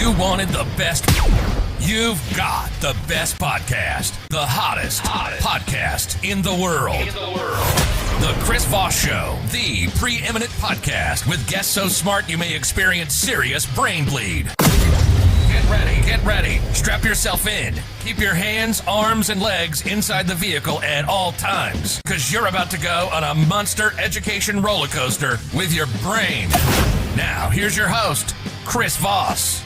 You wanted the best. You've got the best podcast. The hottest podcast in the world. The Chris Voss Show, the preeminent podcast with guests so smart you may experience serious brain bleed. Get ready. Strap yourself in. Keep your hands, arms, and legs inside the vehicle at all times, because you're about to go on a monster education roller coaster with your brain. Now, here's your host, Chris Voss.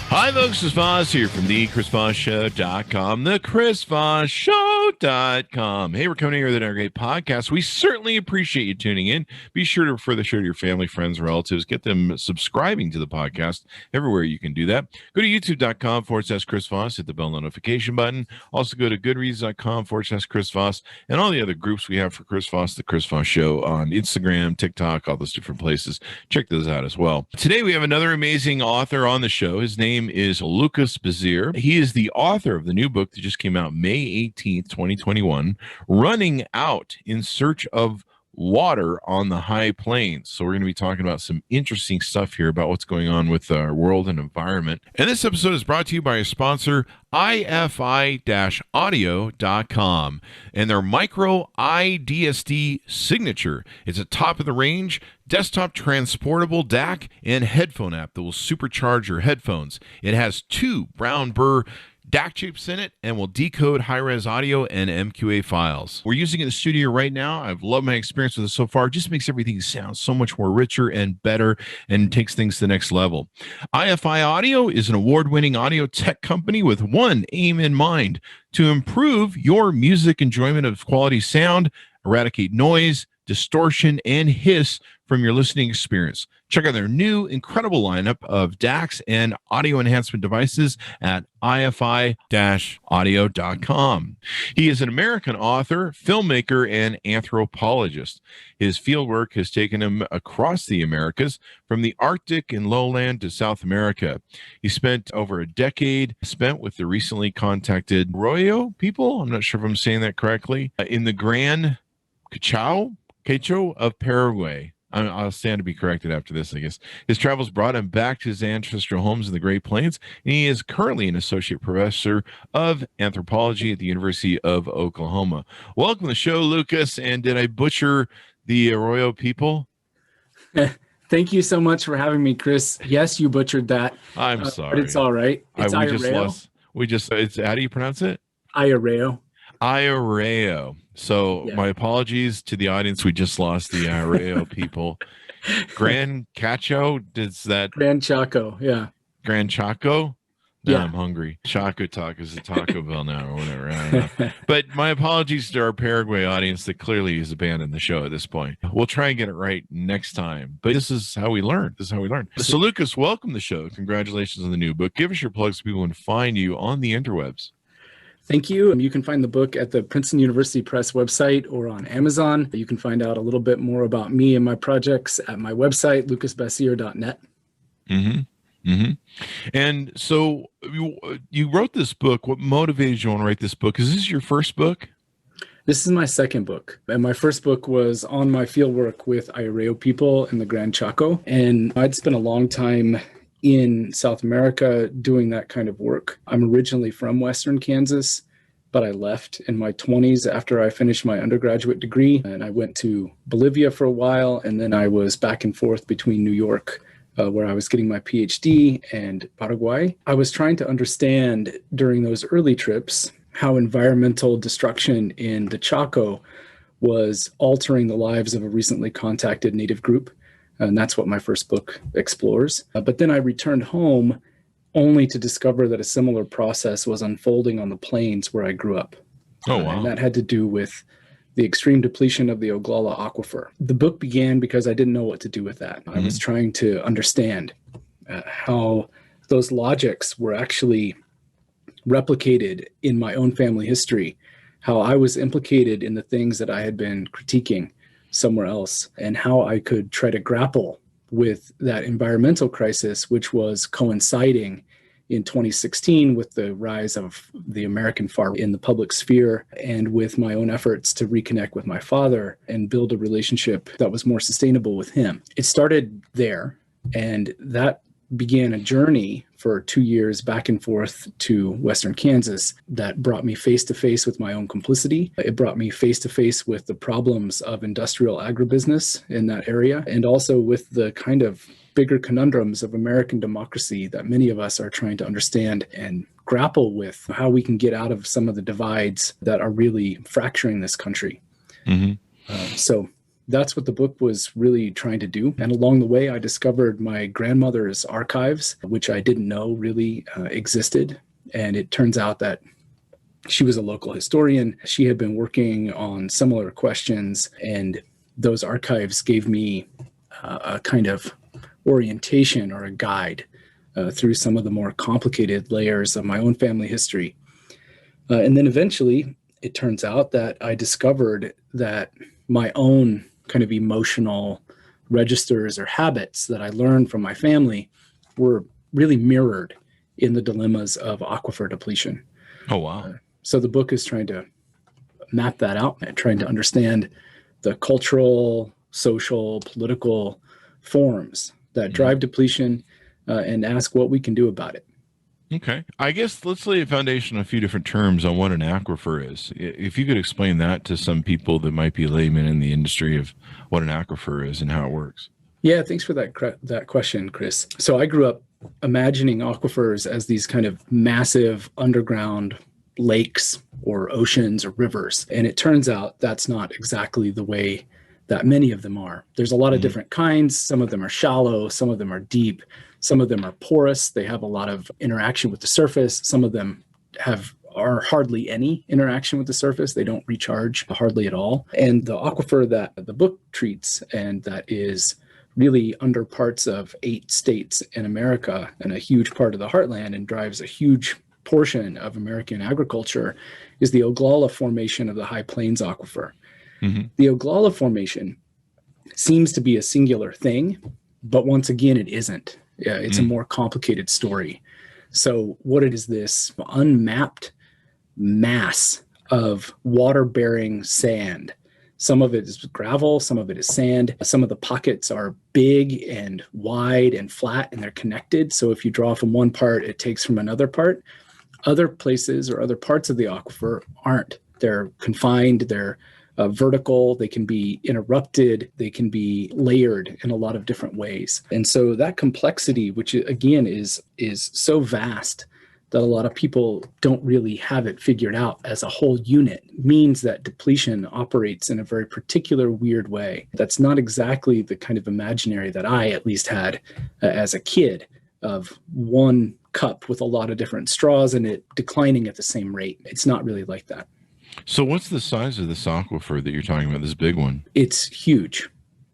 Hi, folks. Chris Voss here from the ChrisVossShow.com, the ChrisVossShow.com. Hey, we're coming here with another great podcast. We certainly appreciate you tuning in. Be sure to refer the show to your family, friends, relatives. Get them subscribing to the podcast everywhere you can do that. Go to YouTube.com/Chris Voss. Hit the bell notification button. Also, go to Goodreads.com/Chris Voss and all the other groups we have for Chris Voss, the Chris Voss Show on Instagram, TikTok, all those different places. Check those out as well. Today, we have another amazing author on the show. His name is Lucas Bessire. He is the author of the new book that just came out May 18th, 2021, Running Out in Search of Water on the High Plains. So we're going to be talking about some interesting stuff here about what's going on with our world and environment. And this episode is brought to you by a sponsor, ifi-audio.com, and their micro iDSD signature. It's a top-of-the-range desktop transportable DAC and headphone app that will supercharge your headphones. It has 2 brown burr DAC chips in it and will decode high-res audio and MQA files. We're using it in the studio right now. I've loved my experience with it so far. It just makes everything sound so much more richer and better and takes things to the next level. IFI Audio is an award-winning audio tech company with one aim in mind: to improve your music enjoyment of quality sound, eradicate noise, distortion, and hiss from your listening experience. Check out their new incredible lineup of DACs and audio enhancement devices at ifi-audio.com. He is an American author, filmmaker, and anthropologist. His fieldwork has taken him across the Americas, from the Arctic and lowland to South America. He spent over a decade spent with the recently contacted Arroyo people, I'm not sure if I'm saying that correctly, in the Gran Quechua of Paraguay. I'll stand to be corrected after this, I guess. His travels brought him back to his ancestral homes in the Great Plains, and he is currently an associate professor of anthropology at the University of Oklahoma. Welcome to the show, Lucas. And did I butcher the Arroyo people? Thank you so much for having me, Chris. Yes, you butchered that. I'm sorry. But it's all right. It's Arroyo. How do you pronounce it? Arroyo. Arroyo. So yeah. My apologies to the audience. We just lost the Arroyo people. Gran Cacho, Gran Chaco, yeah. Gran Chaco? Now yeah. I'm hungry. Chaco Taco is a Taco Bell now or whatever. I don't know. But my apologies to our Paraguay audience that clearly has abandoned the show at this point. We'll try and get it right next time. But this is how we learn. So Lucas, welcome to the show. Congratulations on the new book. Give us your plugs so people can find you on the interwebs. Thank you. You can find the book at the Princeton University Press website or on Amazon. You can find out a little bit more about me and my projects at my website, lucasbessire.net. Mm-hmm. Mm-hmm. And so you wrote this book. What motivated you to write this book? Is this your first book? This is my second book. And my first book was on my fieldwork with Arroyo people in the Gran Chaco. And I'd spent a long time in South America doing that kind of work. I'm originally from Western Kansas, but I left in my 20s after I finished my undergraduate degree, and I went to Bolivia for a while, and then I was back and forth between New York, where I was getting my PhD, and Paraguay. I was trying to understand during those early trips how environmental destruction in the Chaco was altering the lives of a recently contacted native group. And that's what my first book explores. But then I returned home only to discover that a similar process was unfolding on the plains where I grew up. Oh, wow. And that had to do with the extreme depletion of the Oglala aquifer. The book began because I didn't know what to do with that. I was trying to understand how those logics were actually replicated in my own family history, how I was implicated in the things that I had been critiquing somewhere else, and how I could try to grapple with that environmental crisis, which was coinciding in 2016 with the rise of the American far in the public sphere, and with my own efforts to reconnect with my father and build a relationship that was more sustainable with him. It started there, and that began a journey for 2 years back and forth to Western Kansas that brought me face to face with my own complicity. It brought me face to face with the problems of industrial agribusiness in that area, and also with the kind of bigger conundrums of American democracy that many of us are trying to understand and grapple with, how we can get out of some of the divides that are really fracturing this country. So that's what the book was really trying to do. And along the way, I discovered my grandmother's archives, which I didn't know really existed. And it turns out that she was a local historian. She had been working on similar questions, and those archives gave me a kind of orientation or a guide through some of the more complicated layers of my own family history. And then eventually, it turns out that I discovered that my own kind of emotional registers or habits that I learned from my family were really mirrored in the dilemmas of aquifer depletion. Oh, wow. So the book is trying to map that out and trying to understand the cultural, social, political forms that drive depletion and ask what we can do about it. Okay. I guess let's lay a foundation on a few different terms on what an aquifer is. If you could explain that to some people that might be laymen in the industry of what an aquifer is and how it works. Yeah, thanks for that question, Chris. So I grew up imagining aquifers as these kind of massive underground lakes or oceans or rivers. And it turns out that's not exactly the way that many of them are. There's a lot of different kinds. Some of them are shallow, some of them are deep, some of them are porous. They have a lot of interaction with the surface. Some of them are hardly any interaction with the surface. They don't recharge hardly at all. And the aquifer that the book treats, and that is really under parts of 8 states in America and a huge part of the heartland and drives a huge portion of American agriculture, is the Oglala Formation of the High Plains Aquifer. The Oglala Formation seems to be a singular thing, but once again, it isn't. It's a more complicated story. So what it is, this unmapped mass of water-bearing sand. Some of it is gravel, some of it is sand. Some of the pockets are big and wide and flat, and they're connected. So if you draw from one part, it takes from another part. Other places or other parts of the aquifer aren't. They're confined, they're vertical, they can be interrupted, they can be layered in a lot of different ways. And so that complexity, which again is so vast that a lot of people don't really have it figured out as a whole unit, means that depletion operates in a very particular weird way. That's not exactly the kind of imaginary that I at least had as a kid, of one cup with a lot of different straws and it declining at the same rate. It's not really like that. So what's the size of this aquifer that you're talking about, this big one? It's huge.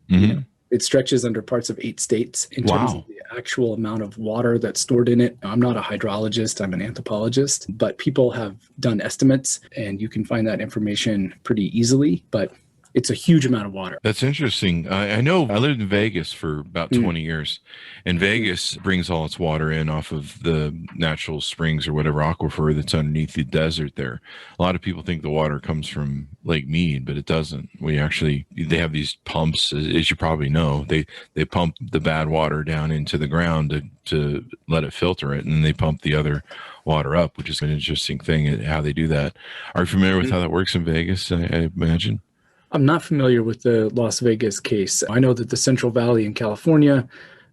You know, it stretches under parts of 8 states in terms of the actual amount of water that's stored in it. I'm not a hydrologist, I'm an anthropologist, but people have done estimates and you can find that information pretty easily, but it's a huge amount of water. That's interesting. I know I lived in Vegas for about 20 years, and Vegas brings all its water in off of the natural springs or whatever aquifer that's underneath the desert there. A lot of people think the water comes from Lake Mead, but it doesn't. They have these pumps, as you probably know. They pump the bad water down into the ground to let it filter it, and they pump the other water up, which is an interesting thing, how they do that. Are you familiar with how that works in Vegas, I imagine? I'm not familiar with the Las Vegas case. I know that the Central Valley in California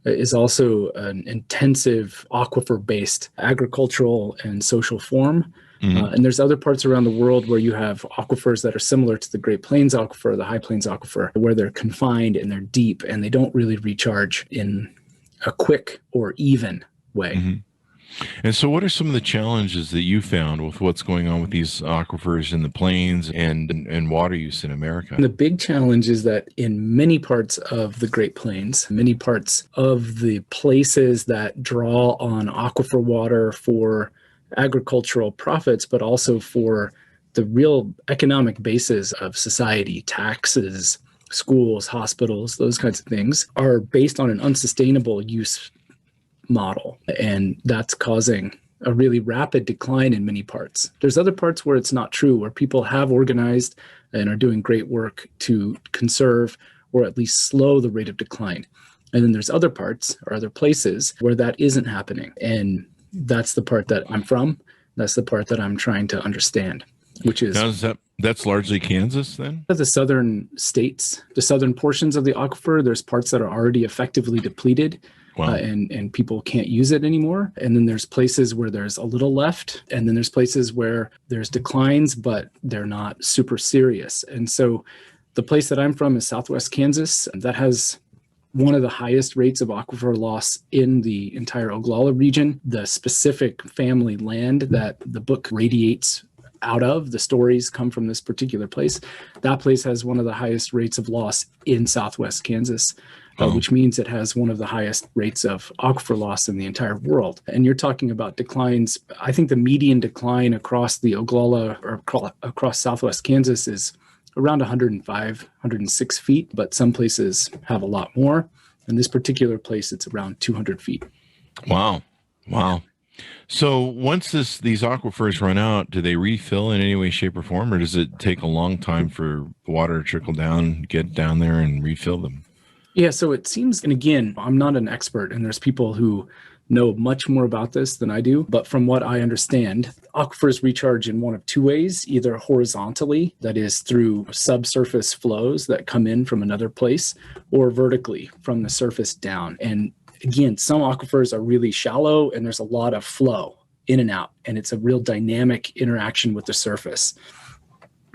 is also an intensive aquifer-based agricultural and social form. And there's other parts around the world where you have aquifers that are similar to the Great Plains Aquifer, the High Plains Aquifer, where they're confined and they're deep and they don't really recharge in a quick or even way. And so what are some of the challenges that you found with what's going on with these aquifers in the plains and water use in America? And the big challenge is that in many parts of the Great Plains, many parts of the places that draw on aquifer water for agricultural profits, but also for the real economic basis of society, taxes, schools, hospitals, those kinds of things, are based on an unsustainable use model, and that's causing a really rapid decline in many parts. There's other parts where it's not true, where people have organized and are doing great work to conserve or at least slow the rate of decline. And then there's other parts or other places where that isn't happening. And that's the part that I'm from. That's the part that I'm trying to understand, which is that's largely Kansas then? The southern states, the southern portions of the aquifer. There's parts that are already effectively depleted. Wow. And people can't use it anymore. And then there's places where there's a little left. And then there's places where there's declines, but they're not super serious. And so the place that I'm from is Southwest Kansas. That has one of the highest rates of aquifer loss in the entire Oglala region. The specific family land that the book radiates out of, the stories come from this particular place. That place has one of the highest rates of loss in Southwest Kansas. Which means it has one of the highest rates of aquifer loss in the entire world. And you're talking about declines. I think the median decline across the Oglala or across Southwest Kansas is around 105, 106 feet, but some places have a lot more. In this particular place, it's around 200 feet. Wow. So once these aquifers run out, do they refill in any way, shape, or form, or does it take a long time for water to trickle down, get down there, and refill them? Yeah, so it seems, and again, I'm not an expert, and there's people who know much more about this than I do, but from what I understand, aquifers recharge in one of two ways, either horizontally, that is through subsurface flows that come in from another place, or vertically from the surface down. And again, some aquifers are really shallow, and there's a lot of flow in and out, and it's a real dynamic interaction with the surface.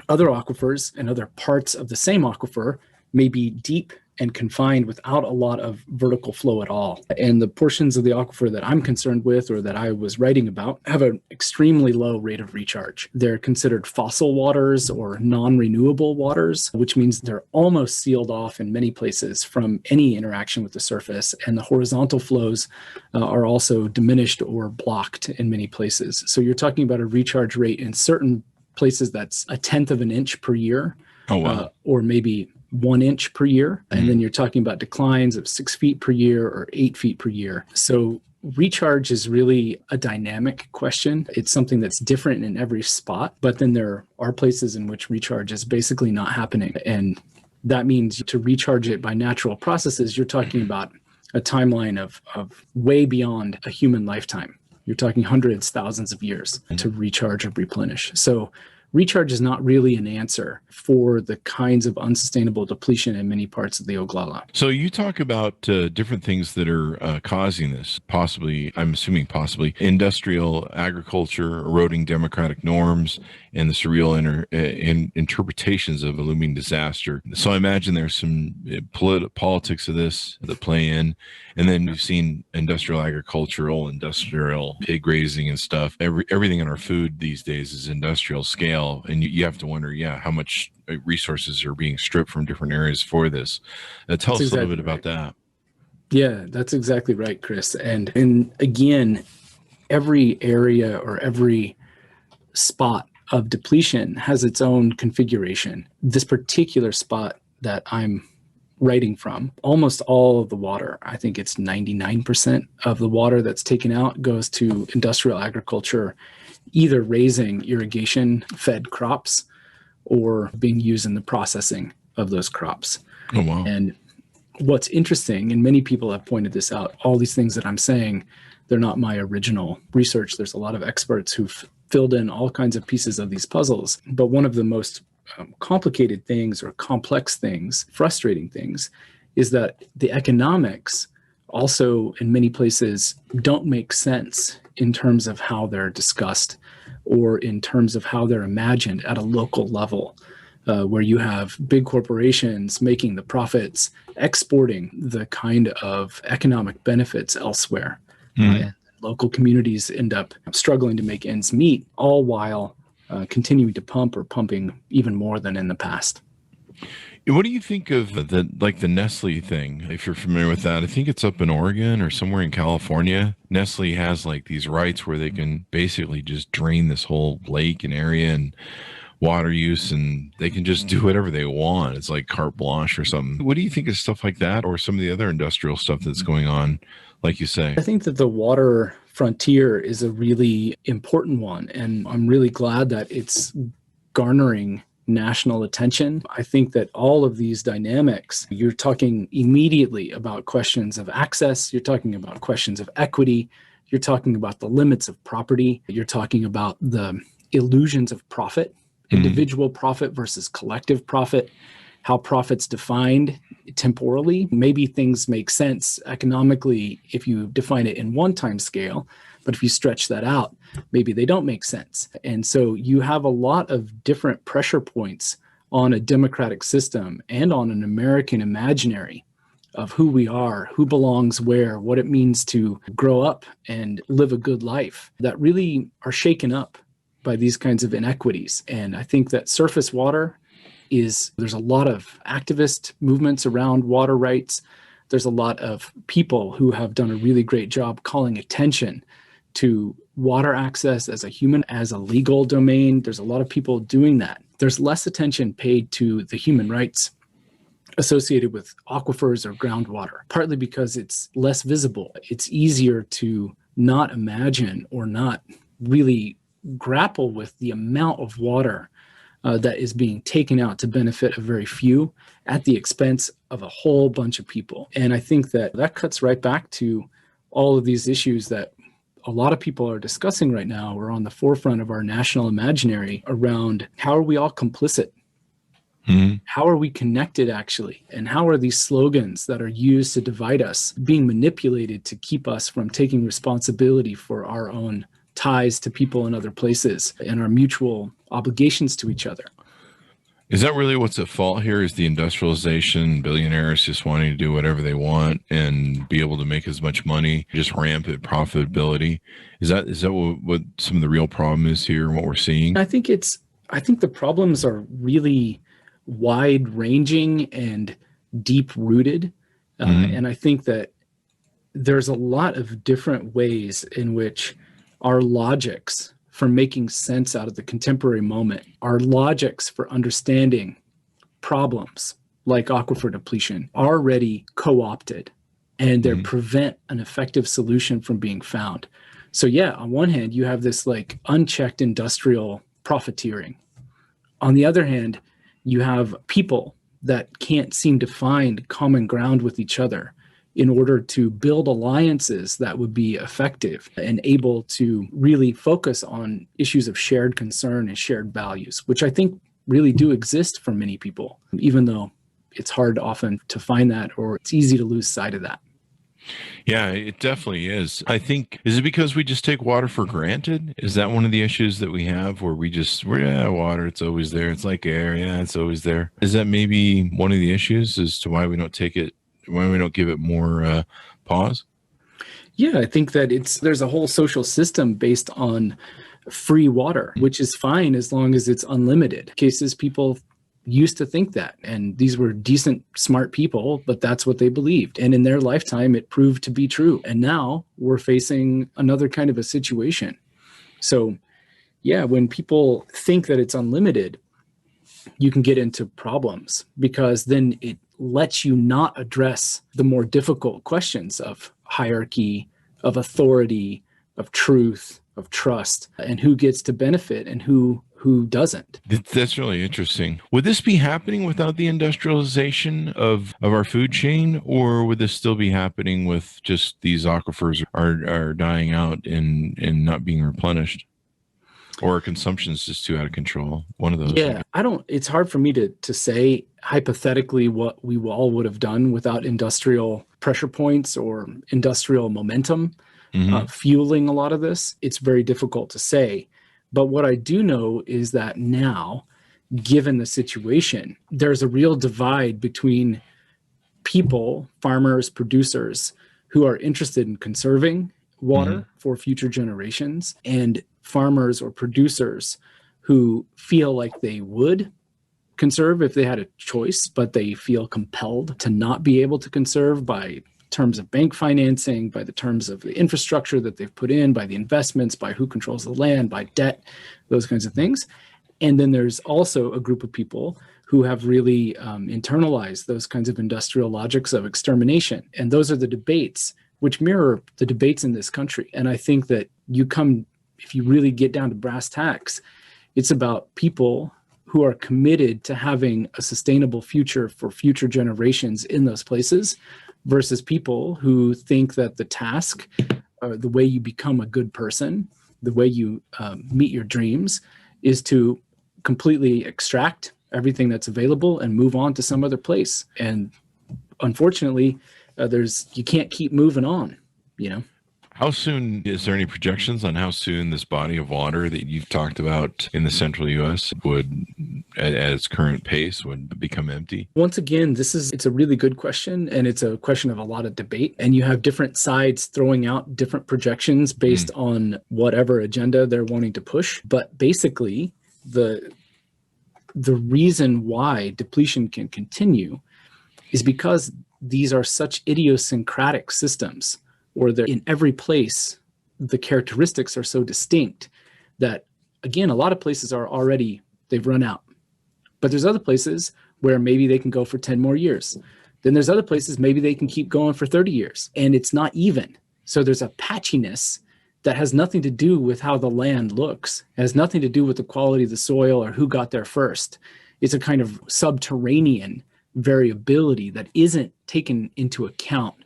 Other aquifers and other parts of the same aquifer may be deep and confined without a lot of vertical flow at all. And the portions of the aquifer that I'm concerned with or that I was writing about have an extremely low rate of recharge. They're considered fossil waters or non-renewable waters, which means they're almost sealed off in many places from any interaction with the surface. And the horizontal flows are also diminished or blocked in many places. So you're talking about a recharge rate in certain places that's 1/10 of an inch per year. Oh, wow. Or maybe 1 inch per year. And then you're talking about declines of 6 feet per year or 8 feet per year. So recharge is really a dynamic question. It's something that's different in every spot, but then there are places in which recharge is basically not happening. And that means to recharge it by natural processes, you're talking about a timeline of way beyond a human lifetime. You're talking hundreds, thousands of years to recharge or replenish. So recharge is not really an answer for the kinds of unsustainable depletion in many parts of the Oglala. So you talk about different things that are causing this, possibly, I'm assuming possibly, industrial agriculture, eroding democratic norms, and the surreal interpretations of a looming disaster. So I imagine there's some politics of this that play in. And then we've seen industrial pig raising and stuff. Everything in our food these days is industrial scale. And you have to wonder, how much resources are being stripped from different areas for this. Tell us a little bit about that. Yeah, that's exactly right, Chris. And again, every area or every spot of depletion has its own configuration. This particular spot that I'm writing from, almost all of the water, I think it's 99% of the water that's taken out goes to industrial agriculture, either raising irrigation-fed crops or being used in the processing of those crops. Oh, wow. And what's interesting, and many people have pointed this out, all these things that I'm saying, they're not my original research. There's a lot of experts who've filled in all kinds of pieces of these puzzles. But one of the most complicated things or complex things, frustrating things, is that the economics also in many places don't make sense in terms of how they're discussed or in terms of how they're imagined at a local level, where you have big corporations making the profits, exporting the kind of economic benefits elsewhere. And local communities end up struggling to make ends meet, all while continuing to pump or pumping even more than in the past. What do you think of the Nestle thing? If you're familiar with that, I think it's up in Oregon or somewhere in California. Nestle has like these rights where they can basically just drain this whole lake and area and water use, and they can just do whatever they want. It's like carte blanche or something. What do you think of stuff like that, or some of the other industrial stuff that's going on, like you say? I think that the water frontier is a really important one, and I'm really glad that it's garnering national attention. I think that all of these dynamics, you're talking immediately about questions of access, you're talking about questions of equity, you're talking about the limits of property, you're talking about the illusions of profit, individual profit versus collective profit, how profit's defined temporally. Maybe things make sense economically if you define it in one time scale, but if you stretch that out, maybe they don't make sense. And so you have a lot of different pressure points on a democratic system and on an American imaginary of who we are, who belongs where, what it means to grow up and live a good life, that really are shaken up by these kinds of inequities. And I think that surface water there's a lot of activist movements around water rights. There's a lot of people who have done a really great job calling attention to water access as a legal domain. There's a lot of people doing that. There's less attention paid to the human rights associated with aquifers or groundwater, partly because it's less visible. It's easier to not imagine or not really grapple with the amount of water that is being taken out to benefit a very few at the expense of a whole bunch of people. And I think that cuts right back to all of these issues that a lot of people are discussing right now. We're on the forefront of our national imaginary around how are we all complicit? How are we connected, actually? And how are these slogans that are used to divide us being manipulated to keep us from taking responsibility for our own ties to people in other places and our mutual obligations to each other? Is that really what's at fault here? Is the industrialization, billionaires just wanting to do whatever they want and be able to make as much money, just rampant profitability? Is that what some of the real problem is here and what we're seeing? I think the problems are really wide ranging and deep rooted. And I think that there's a lot of different ways in which our logics for making sense out of the contemporary moment, our logics for understanding problems like aquifer depletion are already co-opted, and they prevent an effective solution from being found. So yeah, on one hand, you have this like unchecked industrial profiteering. On the other hand, you have people that can't seem to find common ground with each other in order to build alliances that would be effective and able to really focus on issues of shared concern and shared values, which I think really do exist for many people, even though it's hard often to find that, or it's easy to lose sight of that. Yeah, it definitely is. I think, is it because we just take water for granted? Is that one of the issues that we have where water, it's always there. It's like air. Yeah, it's always there. Is that maybe one of the issues as to why we don't give it more pause? Yeah, I think that there's a whole social system based on free water, which is fine as long as it's unlimited. Cases people used to think that, and these were decent, smart people, but that's what they believed. And in their lifetime, it proved to be true. And now we're facing another kind of a situation. So yeah, when people think that it's unlimited, you can get into problems, because then it lets you not address the more difficult questions of hierarchy, of authority, of truth, of trust, and who gets to benefit and who doesn't. That's really interesting. Would this be happening without the industrialization of our food chain, or would this still be happening with just these aquifers are dying out and not being replenished? Or consumption's just too out of control? One of those. Yeah, it's hard for me to say hypothetically what we all would have done without industrial pressure points or industrial momentum fueling a lot of this. It's very difficult to say. But what I do know is that now, given the situation, there's a real divide between people, farmers, producers, who are interested in conserving water for future generations, and farmers or producers who feel like they would conserve if they had a choice, but they feel compelled to not be able to conserve by terms of bank financing, by the terms of the infrastructure that they've put in, by the investments, by who controls the land, by debt, those kinds of things. And then there's also a group of people who have really internalized those kinds of industrial logics of extermination. And those are the debates which mirror the debates in this country. And I think that if you really get down to brass tacks, it's about people who are committed to having a sustainable future for future generations in those places versus people who think that the task, or the way you become a good person, the way you meet your dreams, is to completely extract everything that's available and move on to some other place. And unfortunately, you can't keep moving on, you know? How soon, is there any projections on how soon this body of water that you've talked about in the central U.S. would, at its current pace, would become empty? Once again, it's a really good question, and it's a question of a lot of debate. And you have different sides throwing out different projections based on whatever agenda they're wanting to push. But basically, the reason why depletion can continue is because these are such idiosyncratic systems, or they're in every place, the characteristics are so distinct that, again, a lot of places are already, they've run out. But there's other places where maybe they can go for 10 more years. Then there's other places, maybe they can keep going for 30 years, and it's not even. So there's a patchiness that has nothing to do with how the land looks. It has nothing to do with the quality of the soil or who got there first. It's a kind of subterranean variability that isn't taken into account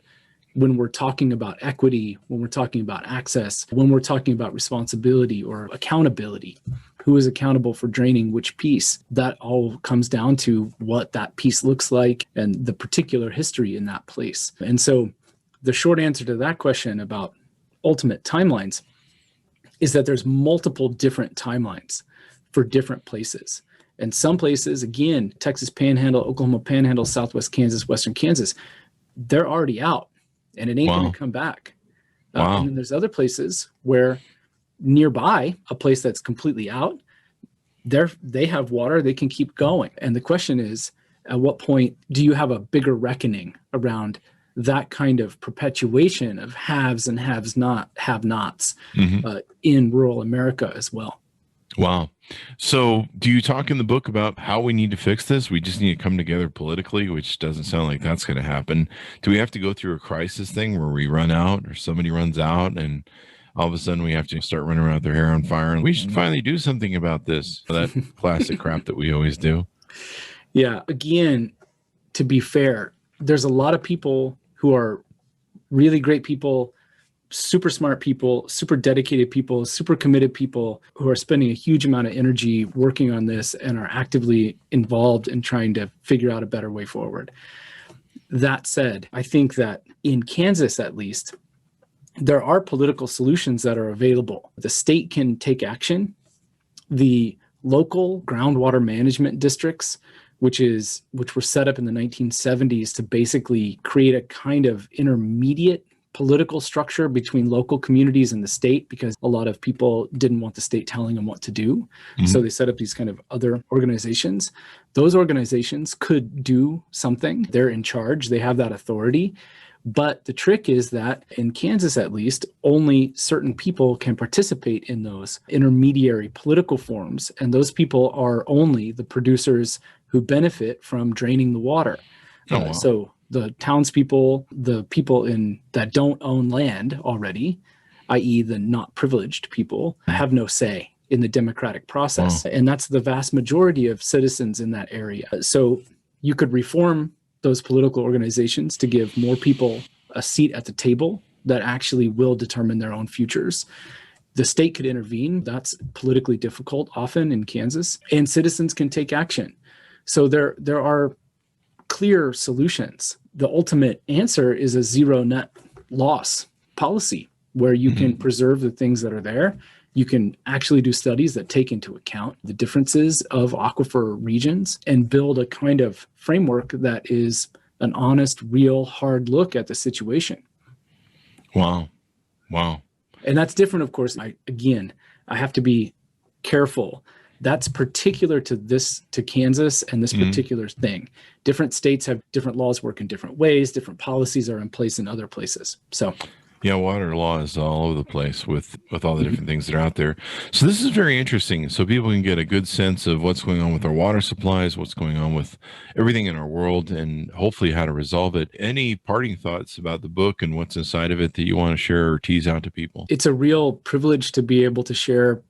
when we're talking about equity, when we're talking about access, when we're talking about responsibility or accountability. Who is accountable for draining which piece? That all comes down to what that piece looks like and the particular history in that place. And so the short answer to that question about ultimate timelines is that there's multiple different timelines for different places. And some places, again, Texas Panhandle, Oklahoma Panhandle, Southwest Kansas, Western Kansas, they're already out. And it ain't going to come back. And then there's other places where nearby, a place that's completely out, they have water, they can keep going. And the question is, at what point do you have a bigger reckoning around that kind of perpetuation of haves and have-nots in rural America as well? Wow. So do you talk in the book about how we need to fix this? We just need to come together politically, which doesn't sound like that's going to happen. Do we have to go through a crisis thing where we run out or somebody runs out and all of a sudden we have to start running around with their hair on fire and we should finally do something about this? That classic crap that we always do. Yeah. Again, to be fair, there's a lot of people who are really great people, super smart people, super dedicated people, super committed people who are spending a huge amount of energy working on this and are actively involved in trying to figure out a better way forward. That said, I think that in Kansas, at least, there are political solutions that are available. The state can take action. The local groundwater management districts, which were set up in the 1970s to basically create a kind of intermediate political structure between local communities and the state, because a lot of people didn't want the state telling them what to do. So they set up these kind of other organizations. Those organizations could do something. They're in charge. They have that authority. But the trick is that in Kansas, at least, only certain people can participate in those intermediary political forums. And those people are only the producers who benefit from draining the water. So the townspeople, the people that don't own land already, i.e. the not privileged people, have no say in the democratic process. And that's the vast majority of citizens in that area. So you could reform those political organizations to give more people a seat at the table that actually will determine their own futures. The state could intervene. That's politically difficult often in Kansas. And citizens can take action. So there are clear solutions. The ultimate answer is a zero net loss policy where you can preserve the things that are there. You can actually do studies that take into account the differences of aquifer regions and build a kind of framework that is an honest, real, hard look at the situation. Wow. And that's different, of course. I have to be careful. That's particular to Kansas and this particular thing. Different states have different laws, work in different ways. Different policies are in place in other places. So, yeah, water law is all over the place with all the different things that are out there. So this is very interesting. So people can get a good sense of what's going on with our water supplies, what's going on with everything in our world, and hopefully how to resolve it. Any parting thoughts about the book and what's inside of it that you want to share or tease out to people? It's a real privilege to be able to share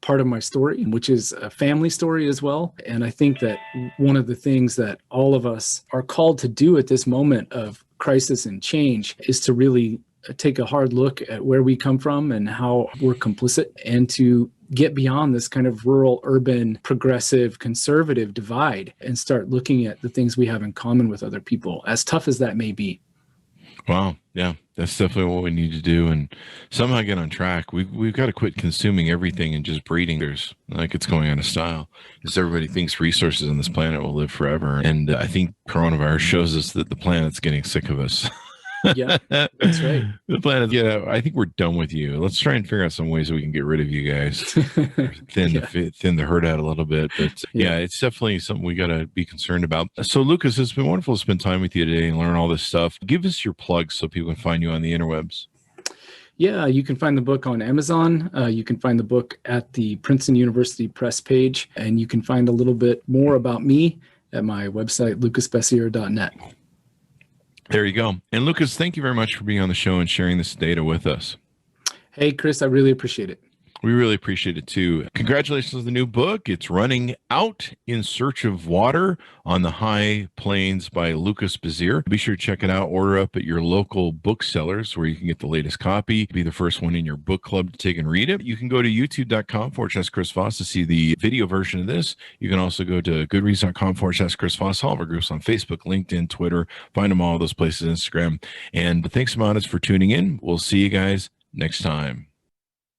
part of my story, which is a family story as well. And I think that one of the things that all of us are called to do at this moment of crisis and change is to really take a hard look at where we come from and how we're complicit, and to get beyond this kind of rural, urban, progressive, conservative divide and start looking at the things we have in common with other people, as tough as that may be. Wow. Yeah, that's definitely what we need to do, and somehow get on track. We've got to quit consuming everything and just breeding. There's like it's going out of style, because everybody thinks resources on this planet will live forever. And I think coronavirus shows us that the planet's getting sick of us. Yeah, that's right. The planet, I think we're done with you. Let's try and figure out some ways that we can get rid of you guys. Thin the herd out a little bit. But yeah, it's definitely something we got to be concerned about. So Lucas, it's been wonderful to spend time with you today and learn all this stuff. Give us your plugs so people can find you on the interwebs. Yeah, you can find the book on Amazon. You can find the book at the Princeton University Press page, and you can find a little bit more about me at my website, lucasbessire.net. There you go. And Lucas, thank you very much for being on the show and sharing this data with us. Hey, Chris, I really appreciate it. We really appreciate it too. Congratulations on the new book. It's Running Out in Search of Water on the High Plains by Lucas Bessire. Be sure to check it out. Order up at your local booksellers where you can get the latest copy. Be the first one in your book club to take and read it. You can go to youtube.com/Chris Voss to see the video version of this. You can also go to goodreads.com/Chris Voss. All of our groups on Facebook, LinkedIn, Twitter. Find them all those places, Instagram. And thanks, Amadas, for tuning in. We'll see you guys next time.